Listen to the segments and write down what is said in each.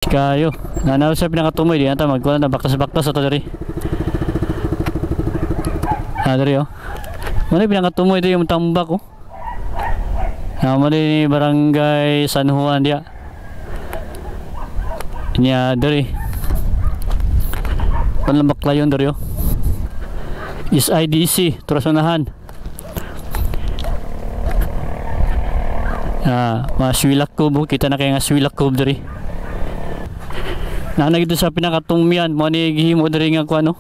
Kayo. Nanaw sa pinakatumoy di ata magkuha na baktas-baktas ato diri. Diri oh. Muna pinakatumoy di yung tambak oh. Naman ni Barangay San Juan dia. Nya diri. Panlambak layon diri oh. Is IDC Turasonahan. Maswilak ko kita na kay nga swilak ko diri. Na dito sa pinakatumyan mo ni gihimo diri nga kuno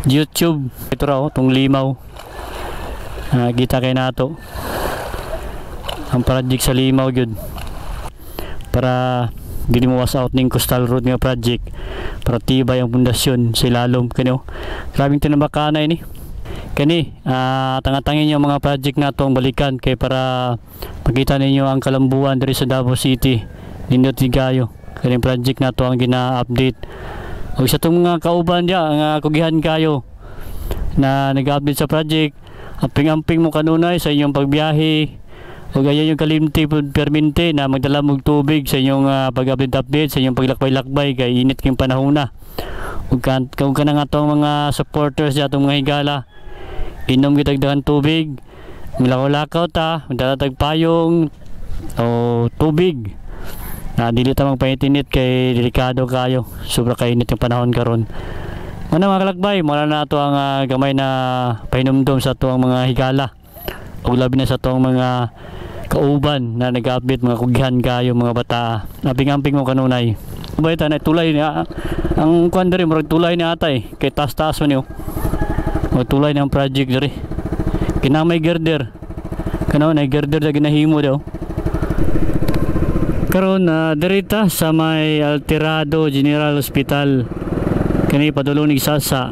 YouTube ito raw tong limaw kita kay nato ang project sa limaw gyud para dili mo was out ning coastal road nga project para tibay ang pundasyon sa ilalom kano grabing tinambakanay ni kani tangatangin yung mga project nato ang balikan kay para makita ninyo ang kalambuan diri sa Davao City nindot tigayo. Kaning project na to ang gina-update. O sa itong mga kauban diya, ang kugihan kayo na nag-update sa project, amping-amping mo kanunay sa inyong pagbiyahe o ganyan yung kalimti perminte na magdala mong tubig sa inyong pag-update sa inyong paglakbay-lakbay kay init kayong panahon na. Kung ka na nga itong mga supporters diya, itong mga higala, inom kitagdagan tubig, milakaw-lakaw ta, magdalatag payong o tubig. Dili ta magpainit kay delikado kayo. Sobra kainit yung panahon karon. Ano mga kalakbay, mula na ito ang gamay na pahinumdum sa ito ang mga higala. O labi na sa ito ang mga kauban na nag-update mga kugihan kayo mga bata. Naping-amping mo kanunay. Bayta na tulay niya. Ang kuwan diri murag tulay ni atay kay taas-taas man yo. Tulay ng project diri. Kinamay girder. Kanaw na girder na ginahimo daw. Karon dirita sa may Alterado General Hospital kani padulong ni Sasa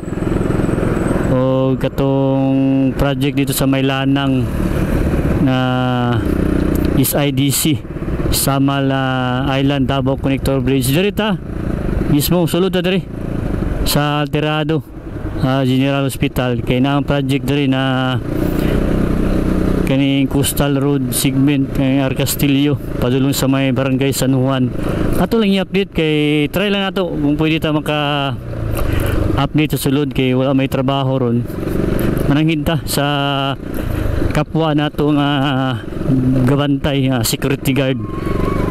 o katong project dito sa may Lanang na is IDC Samal Island Davao Connector Bridge dirita mismo sulod na diri sa Alterado General Hospital kay na ang project diri na kaning Coastal Road segment ng Arcastillo padulong sa may Barangay San Juan. Ato lang i-update kay try lang nato kung pwede ta maka update sa sulod kay wala may trabaho ron. Mananghin ta sa kapwa nato nga gabantay security guard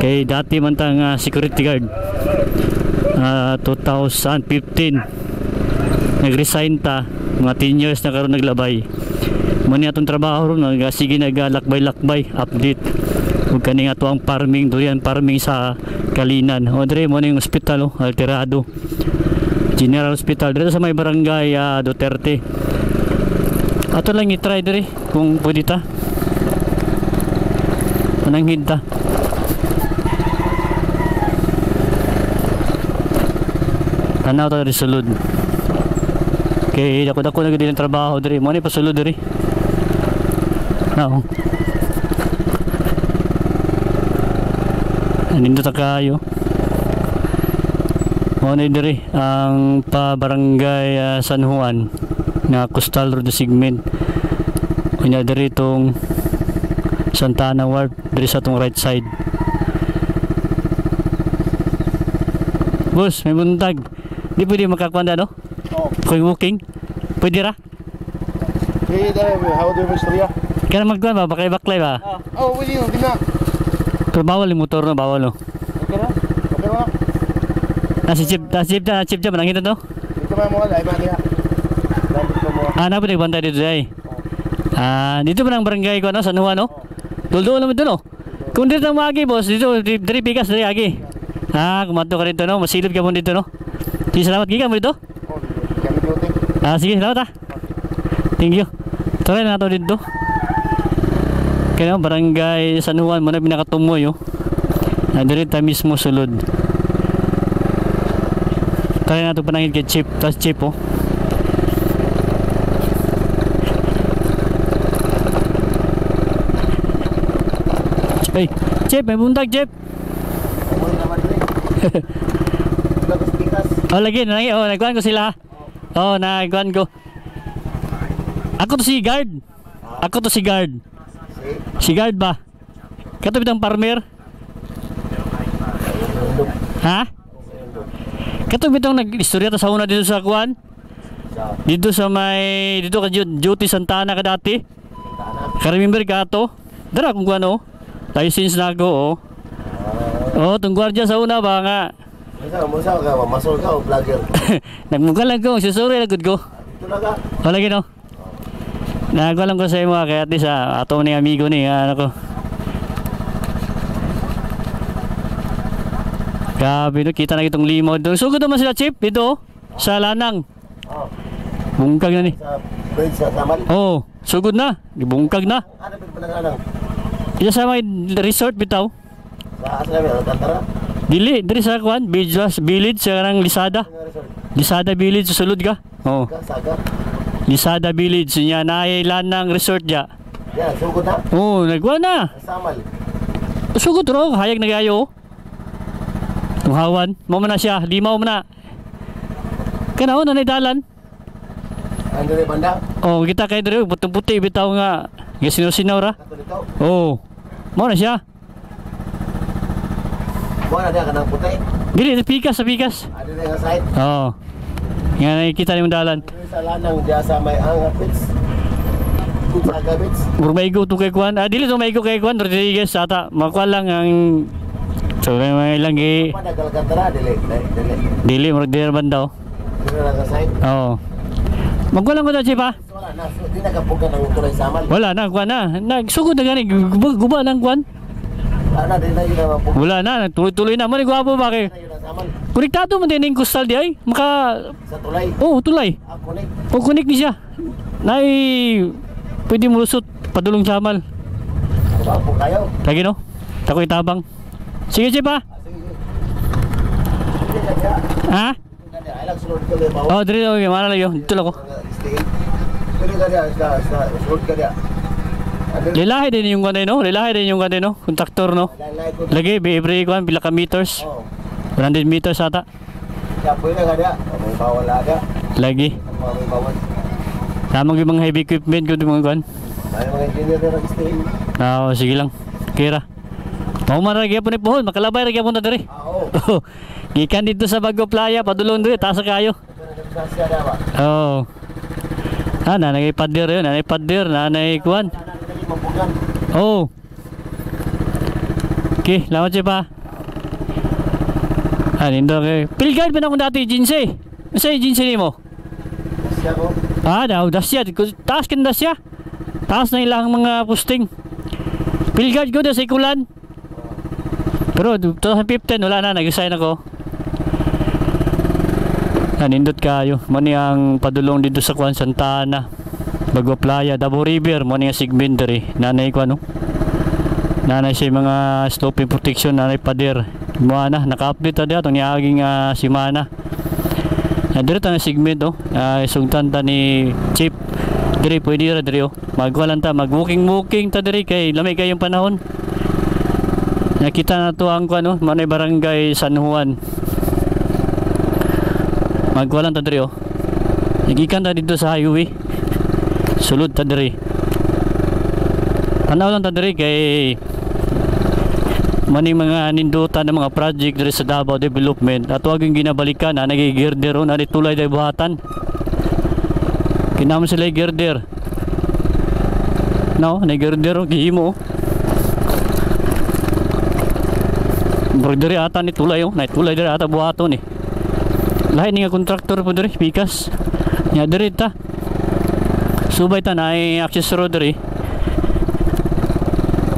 kay dati man ta nga security guard 2015 nag-resign ta mga 10 years na karon naglabay. Mani atong trabaho ron sige naglakbay-lakbay update ug kani ato ang farming durian farming sa Kalinan o dire mo ning ospital Alterado General Hospital dito sa may Barangay Duterte. Ato lang i-try dire kung pwede ta mananghin ta tanaw ta resolud kay dako-dako na gid ang trabaho dire mo ni pasulod dire. No. Nindot kayo. Mo ni diri ang pa Barangay San Juan na Coastal Road segment. Unya diri tong Santana Wharf diri sa tong right side. Boss, may buntag. Di pwede makakwanda no? Oh. Koy walking. Pwede ra? Pwede, how do you istorya? Kaya magkuhan ba? Baklay ba? Oh, pwede yun, tingnan. Pero bawal yung motor no? Bawal no? Okay na? Okay na? Chip dyan, manangin na to? Dito ba mo wala? Iba niya. Napon nagbantay dito ay. Dito ba ng barangay ko San Juan no? Duldo naman dito no? Kung dito ang magi boss, dito, dari pikas, dari agi. Kumato ka rito no? Masilip ka mo dito no? Sige, salamat giga mo dito? Sige, salamat Thank you. Try na nato dito. Kaya Barangay San Juan mo na pinakatumoy diri ta mismo sulod. Try na nato panangin kay Chip. Tas Chip Hey, Chip, may buntag Chip. Lagi nagkuhan ko sila. Nagkuhan ko. Ako to si guard. Si guard ba? Kato bitang farmer. Ha? Kato bitong nag-istorya ta sa una dito sa kuan. Dito sa may dito ka Duty Santana ka dati. Ka-remember ka to? Dara kung kuan license na ako tong gwardiya sa una ba nga. Masa ka, masol ka o vlogger? Nagmukha lang ko, susuri lang ko. Ito na ka. Wala gino. Nagawa lang ko sa imo kaya at least ato ni amigo ni ano ko. Grabe no, kita na itong limaw doon. Sugod naman sila Chip dito sa Lanang. Oh. Bungkag na ni. Sa bridge sa Tamal. Sugod na. Bungkag na. Ano ba panangalan? Iya sa may resort bitaw. Sa Aslam yung Tantara. Dili sa kuan, Village sa nang Lisada. Lisada Village sulod ka. Saga. Lisada Village niya na Lanang resort ja. Yan, sugod na. Nagwa na. Samal. Sugod ro, hayag nagayo. Tunghawan, mo na siya, limaw mo na. Kanaon na dalan. Ano rin banda? Kita kay diri puti-puti bitaw nga. Gisino-sinaw ra. Kato dito. Mo na siya. Buwan na diya ka ng puti. Dili sa pikas. Ano rin ang side. Nga nakikita ni mo dalan. Ano sa Lanang diya sa may angapits. Saga bits. Maigo to kay kuan. Dili to maigo kay kuan Rodriguez ata. Makuha lang ang so may lang Padagal ka tara, dili mo di naman daw. Ano lang ang side. Magkulang ko na Chip ha. Wala na, di nagkapugan ng tulay Samal. Wala na kuan na. Nagsugod na gani guba lang kuan. Ana din na yun ang mapugan. Wala na, tuloy-tuloy na. Mani gwapo ba kay? Yun ang Samal. Konektado man din yung coastal di ay. Sa tulay. Tulay. Connect. Connect ni siya. Nay pwede mo lusot padulong samal. Gwapo kayo. Lagi no? Tako itabang. Sige Chip ha. Sige. Hindi ka diya. Ha? Ay lang sunod ka diya. Diri okay, mana lang yun. Dito lang ko. Hindi ka diya. Sunod ka diya. Lilahi din yung kanay no? Kontraktor no? Lagi, every kuan pila ka meters. 100 meters ata. Kaya pwede ka diya. May bawal aga. Lagi. May bawal. Tamang yung mga heavy equipment ko mga kuan. May mga engineer na nag-stay. Sige lang. Kira. Mauman ra gyapon ni pohon, makalabay ra gyapon ta diri. Gikan dito sa Bago Playa, padulong diri taas kayo. Nanay pader yun, nanay kuan. Okay, lamat siya pa. Nindo kay. Pilgard pa na akong dati, Jinsei. Masa yung Jinsei ni mo? Dasya ko. Dasya. Taas ka na dasya. Taas na ilang mga posting. Pilgard ko na sa ikulan. Pero 2015 wala na, nag-resign ako. Nindot kayo. Mani ang padulong dito sa Kuan Santana. Bago Playa, Davao River, mani ang segment diri. Nanay ko Nanay siya mga sloping protection, nanay pader. Muana, naka-update ta diya itong niaging si Mana. Diri ta na segment sugtan ta ni Chip. Diri pwede ra diri magwalan ta, mag-walking ta diri kay lamay kayong panahon. Nakita na to ang manay barangay San Juan. Magwalan ta diri Nagikan ta dito sa highway. Sulod ta diri. Tanaw lang ta diri kay maning mga nindutan ng mga project diri sa Davao Development. At huwag yung ginabalikan na nagigirder na tulay day buhatan. Kinam sila girder. Nagigirder gihimo. Diri ata ni tulay tulay diri ata buhaton lahi ni nga kontraktor po diri pikas nya diri ta subay ta na ay access road diri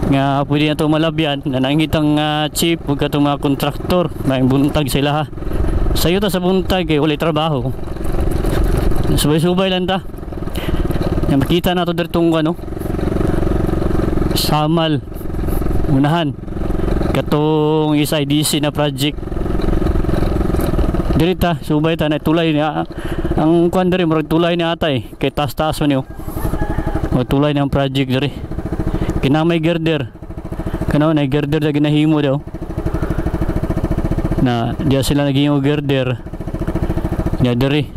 nga pwede na ito malabyan na nangitang chief huwag ka itong mga kontraktor may buntag sila ha sayo ta sa buntag kay ulit trabaho subay-subay lang ta nga makita na ito diri itong Samal unahan katong SIDC na project diri ta subay ta na tulay niya ang kuan diri murag tulay ni atay kay taas-taas man o tulay ng project diri kinamay girder kanaw na girder na ginahimo daw na diya sila naging girder niya diri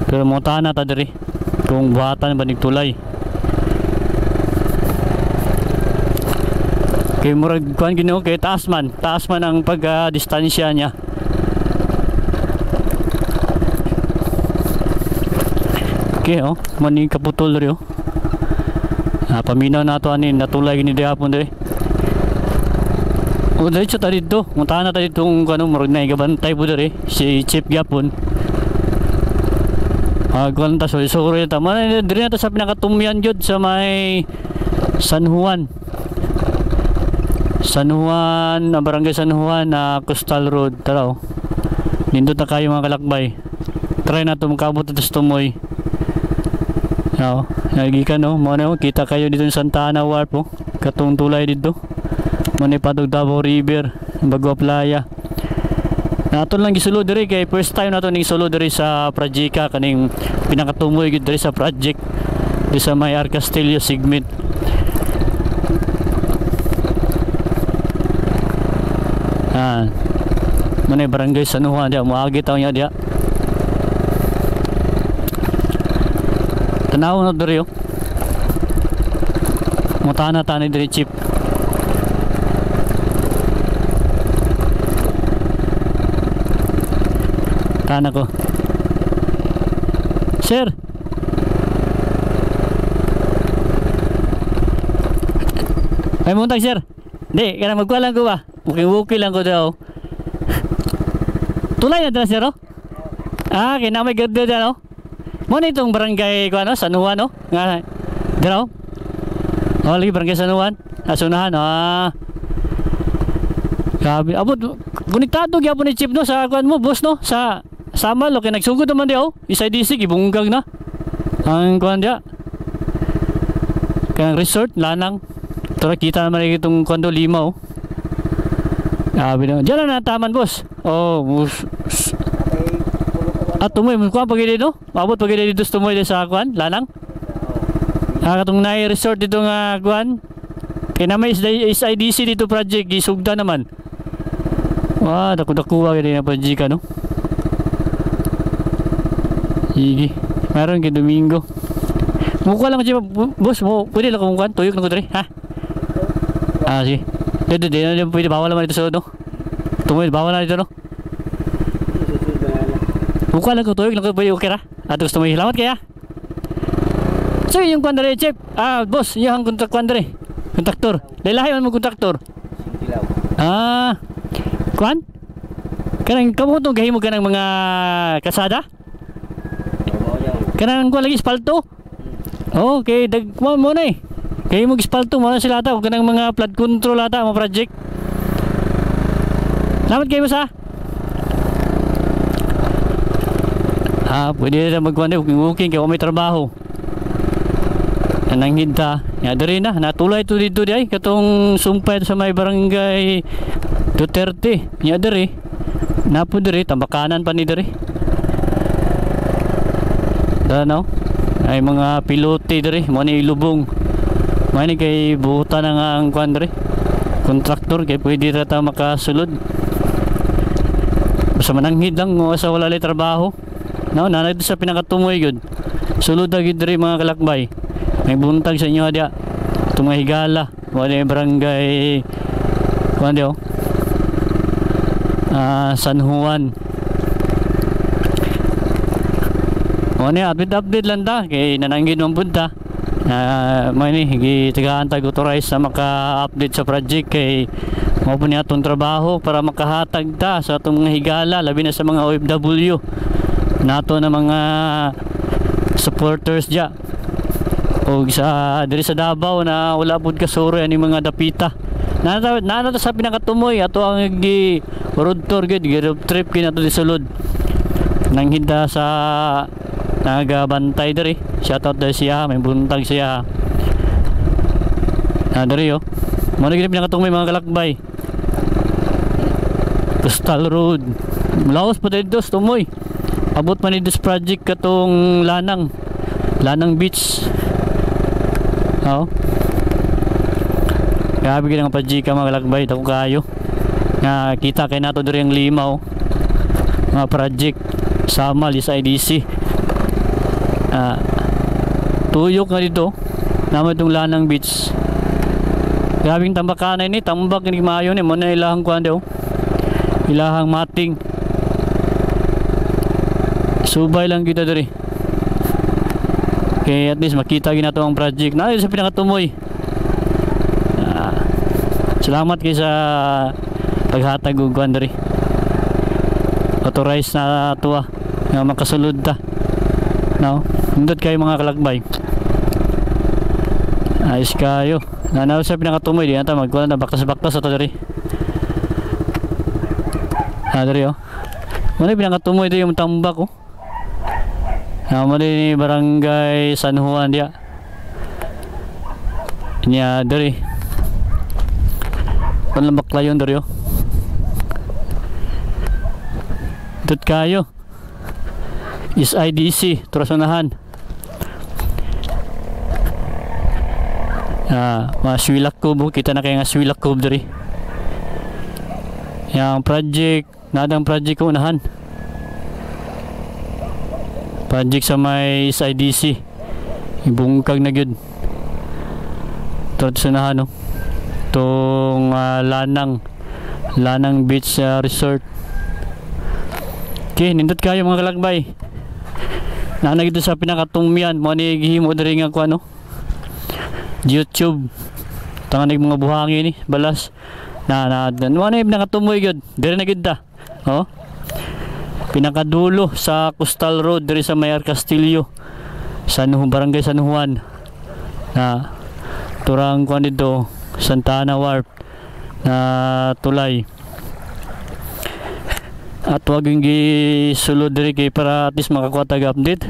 pero mo na ta diri kung buhatan ba nig tulay Kay murag kuan gino kay taas man ang pag-distansya niya. Okay, oh, mani kaputol ri oh. Paminaw na to anin natulay gini dihapon diri. O diretso ta dito. Muntahan na ta dito kung ano murag na igabantay po diri si Chief Gapon. Kuan ta so ta man diri na ta sa pinakatumyan jud sa may San Juan, barangay San Juan na Coastal Road. Tara oh. Nindot na kayo mga kalakbay. Try na to makabot ito sa tumoy. Oo, nagikan no, mo na kita kayo dito sa Santa Ana Wharf po. Katong tulay dito. Mani padug Davao River, Bagua Playa. Nato lang gisulod diri kay first time nato ning sulod diri sa Prajica kaning pinakatumoy gid diri sa project di sa may Arcastillo Sigmit. Mani barangay San Juan dia, moagi taw nya dia. Tanaw na diri oh. Mutana tani diri Chief. Tana ko. Sir. Ay muntag sir. Di, kana magkuha lang ko ba? Wuki lang ko daw. Tulay na dala sir oh. Kina may ganda dyan oh. Muna itong barangay ko ano, San Juan no? Nga, diraw? Lagi barangay San Juan. Asunahan, Grabe, abot, konektado gyapon ni Chief no, sa kuan mo, boss no? Sa Samal, okay, nagsugod naman di oh. SIDC, gibunggag na. Ang kuan dia. Kaya resort, lanang. Tara, kita naman itong kuan do, lima oh. Grabe na. Diyan na nataman boss. Oh, tumoy mo kuan pagili no? Abot pagili dito tumoy sa kuan, lanang. Katong nai resort dito nga kuan. Kay na may SIDC dito project gisugda naman. Wah, dako-dako gid na project no. Sige. Meron kay Domingo. Muka lang siya boss mo, pwede lang kung kuan, tuyok na ko diri, ha? Sige. Dede pwede bawal naman dito sa no. Tumoy bawal na dito no. Buka lang ko tuyok lang ko pwede okay ra. Atos tumoy salamat kaya. So yung kuandre Chief, boss, yung kontraktor. Lelahi man mo kontraktor. Kuan? Kanang kamo tong gahimo kanang mga kasada? Kanang kuan lagi espalto? Okay, dagmo mo na eh. Gahimo espalto mo na sila ata kanang mga flood control ata mo project. Salamat kayo sa. Pwede na magkuhan din, booking kaya may trabaho. Nananghid ta. Dari na, natulay ito dito di ay. Katong sumpay sa may barangay Duterte. Dari. Napo dari, tambakanan pa ni dari. Dano? Ay mga pilote dari, mo ni ilubong. May kay buta na nga ang kuhan dari. Kontraktor, kaya pwede rata makasulod. Basta mananghid lang, sa wala li trabaho. No, nanay sa pinakatumoy gud. Sulod agad diri mga kalakbay. May buntag sa inyo dia. Itong mga higala. Wala barangay kuan dio. San Juan. Wala update lang ta kay nananggid man punta. May ni higi-tigaan tag authorize na maka-update sa project kay mao po niya atong trabaho para makahatag ta sa atong mga higala labi na sa mga OFW. Nato na mga supporters dia o sa diri sa Davao na wala pud kasuro ani mga dapita nana sa pinakatumoy ato ang road tour gid road trip kinato di sulod nang hinda sa nagabantay diri shout out diri siya may buntag siya diri yo mo na gid pinakatumoy mga kalakbay Coastal Road Laos pa dito tumoy. Abot man ni this project katong Lanang Beach. Grabe gid ang project mga kalakbay dako kayo. Nga kita kay nato diri ang limaw. Mga project sama sa IDC. Tuyok nga dito. Naman itong Lanang Beach. Grabing tambakan ini, tambak ini maayo ni mo na ilahang kuan daw. Ilahang mating. Subay lang kita diri. Okay, at least makita ginato ang project. Na sa pinakatumoy. Salamat kay sa paghatag og kuan diri. Authorized na tuwa nga makasulod ta. No, hindot kayo mga kalakbay. Ayos kayo. Nanaw sa pinakatumoy di ata magkuan na baktas-baktas ato diri. Diri oh. Muna pinakatumoy diri yung tambak oh. Muna ni barangay San Juan dia. Nya diri. Kon lambak layon diri oh. Dut kayo. Is IDC Turasonahan. Mga Swilak Cove, kita na kayo nga Swilak Cove diri. Yang project, nadang project ko unahan. Project sa may SIDC. Ibungkag na gyud. Turasonahan no. Tong Lanang Beach Resort. Okay, nindot kayo mga kalakbay. Naana gito sa pinakatungmian, mo ni gihimo diri nga ko ano. YouTube. Tangan mga buhangin ni balas. Ano nakatumoy gyud. Diri na gyud ta. Oh. Pinakadulo sa Coastal Road diri sa Mayor Castillo. Barangay San Juan. Turang kuan dito Santa Ana Wharf na tulay. At wag yung gisulod diri kay para at least makakuha tag update.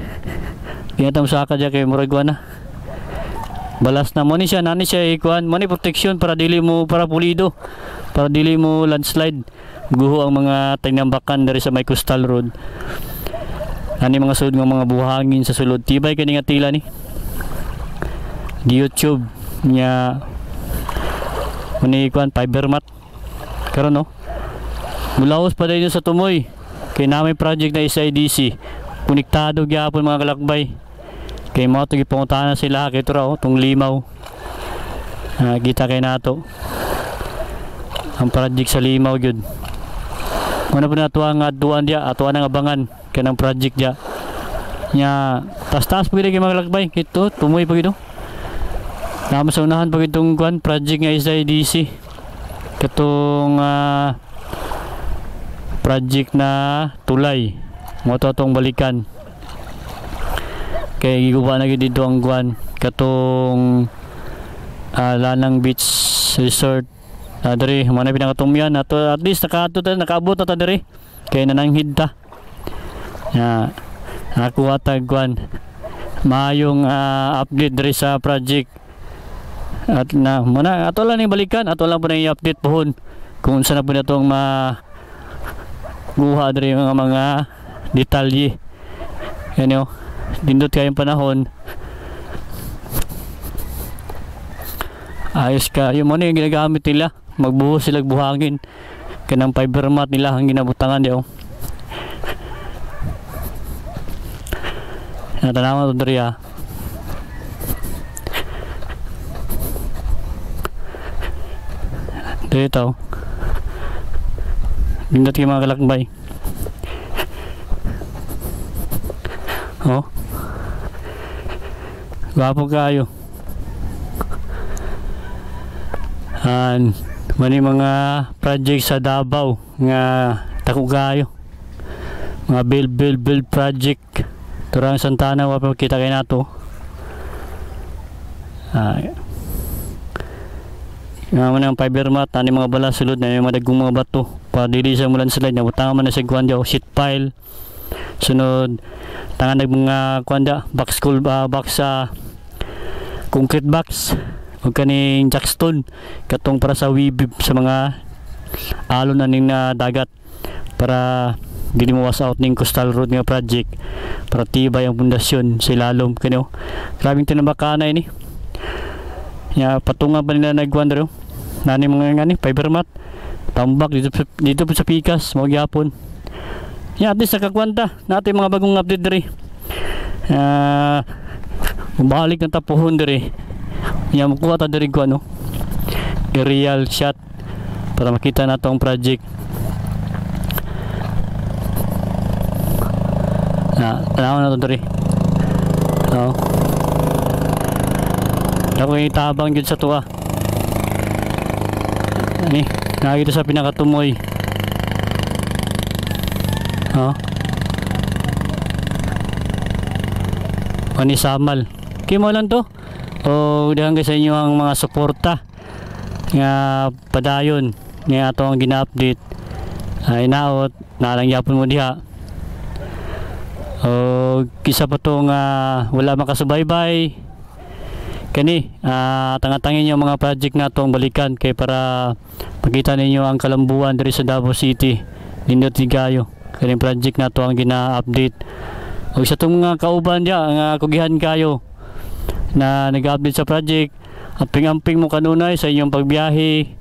Kaya sa kadya kay muragwa na. Balas na mo ni siya, nani siya ikuan, mo ni protection para dili mo para pulido. Para dili mo landslide. Guho ang mga tinambakan diri sa may Coastal Road. Ani mga sulod ng mga buhangin sa sulod. Tibay kani nga tila ni. Di YouTube nya mo ni ikuan fiber mat. Karon no. Mulaos pa dahil sa tumoy. Kay namin project na SIDC. Konektado gyapon mga kalakbay. Kay mo ito gipungutan na sila. Kay ito raw, itong limaw. Kita kay nato. Ang project sa limaw yun. Muna po na ito ang aduan dia. Atuan ang abangan. Kaya ng project dia. Nya, tas-tas po kay mga kalakbay. Kay ito, tumoy pa ito. Naman sa unahan pa itong project nga SIDC. Katong project na tulay mo to tong balikan kay giguba na gyud dito ang guan katong Lanang Beach Resort diri mo na pinakatumyan ato at least nakaabot na ta diri kay nananghid ta ako atag guan maayong update diri sa project at na mo na ato lang ni balikan ato lang po na i-update pohon kung saan na po na itong guha diri mga detalye. Yan yo. Dindot kayong panahon. Ayos ka. Yung mo na yung ginagamit nila. Magbuhos sila buhangin. Kanang fiber mat nila ang ginabutangan yo. Natanawa ito diri ha. Dito. Dindot kayo mga kalakbay. Oh. Gwapo kayo. Mani mga project sa Davao nga tako kayo. Mga build project. Turang Santana wapa kita kay nato. Nga man ang fiber mat, ani mga bala sulod na yung madagong mga bato. Pa dili sa mulan slide na butang man na sa kuan dia sheet pile. Sunod tangan nag mga kuan dia box concrete box ug kaning jackstone katong para sa weave sa mga alon na ning dagat para dili mo was out ning Coastal Road nga project para tibay ang pundasyon sa ilalom kano. Grabing tinambakan na ini. Ya patungan pa nila nagkuan dero. Nani mga ngani fiber mat. Tambak dito po sa Pikas, mo gyapon. Ya at least nakakwanta natin mga bagong update diri. Balik na tapuhon diri. Ya makuha ta diri ko ano. aerial shot para makita na tong project. Tanaw na to diri. Ako yung tabang dyan sa tuwa. Ani, nakakita sa pinakatumoy. Ani samal. Kimo lang to. O dahan sa inyo ang mga suporta nga padayon nga ato ang gina-update. Ay naot, nalang yapon mo diha. O kisa pa to nga wala makasubaybay. Kani, tangatangin yung mga project na itong balikan kay para makita ninyo ang kalambuan diri sa Davao City. Nindot tigayo. Kani project na to ang gina-update. O sa itong mga kauban diya, ang kugihan kayo na nag-update sa project. Amping-amping mo kanunay sa inyong pagbiyahe.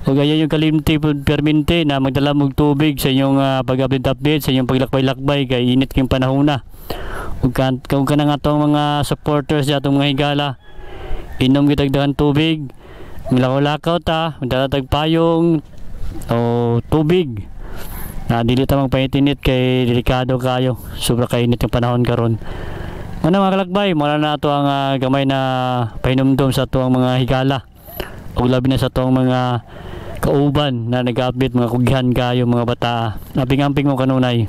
O gaya yung kalimti permente na magdala mong tubig sa inyong pag-update, sa inyong paglakbay-lakbay kay init kayong panahon na. Kung ka na nga itong mga supporters diya, itong mga higala, inom kitagdagan tubig, milakaw-lakaw ta, magdalatag payong o tubig na dili ta magpainit kay delikado kayo, sobra kainit yung panahon karon. Ano mga kalakbay, mula na ito ang gamay na pahinumdum sa ito ang mga higala o labi na sa ito ang mga kauban na nag-update, mga kugihan kayo mga bata. Amping-amping mo kanunay.